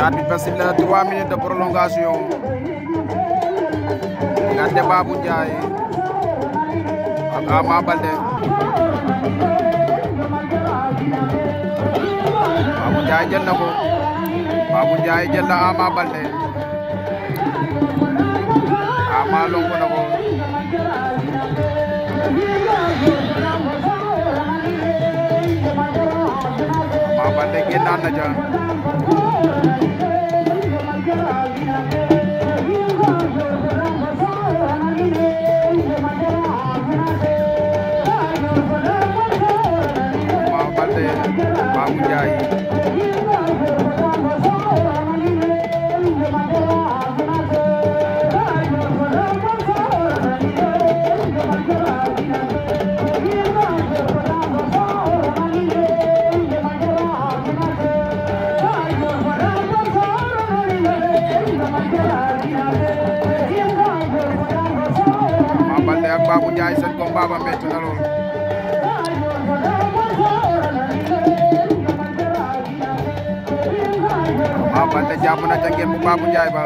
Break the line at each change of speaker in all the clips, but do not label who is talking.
arbitre bi sifflé na 3 minutes de prolongation diggante Babou Ndiaye ak Ama Baldé. Babou Ndiaye jël na ko, Babou Ndiaye jël na Ama Baldé, Ama lonko na ko. Ama Baldé génnaat na ca. Ama Baldé, Babou Ndiaye. Ama Baldé ak Babou Ndiaye seen combat ba metti na lool. Ama Baldé jàpp na ca ngeen bu Babou Ndiaye ba.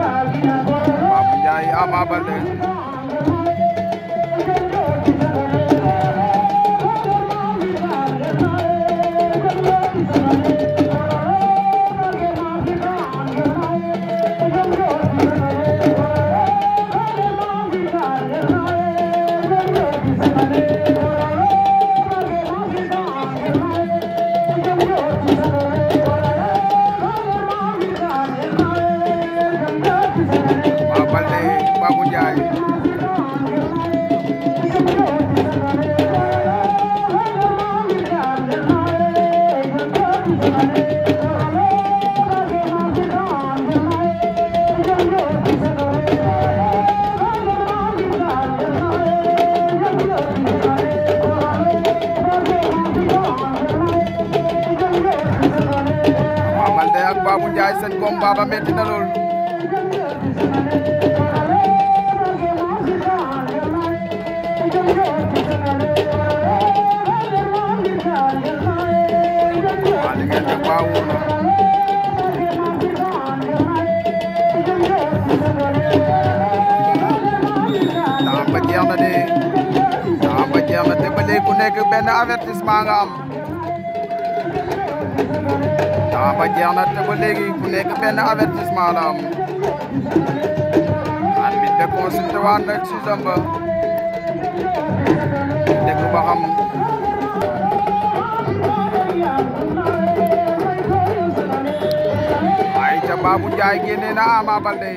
Babou Ndiaye Ama Baldé. Ama Baldé Babou Ndiaye. Ama Baldé ak Babou Ndiaye seen combat ba metti na lool. waa li ngeen def baa wóor na. temps ba jeex na de, temps ba jeex na te ba léegi ku nekk benn avertissement nga am. temps ba jeex na te ba léegi ku nekk benn avertissement la am. arbitre bi consulté waat na ci samba déglu ba xam. ay ca Babou Ndiaye génne na Ama Baldé,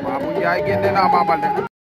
Babou Ndiaye génne na Ama Baldé.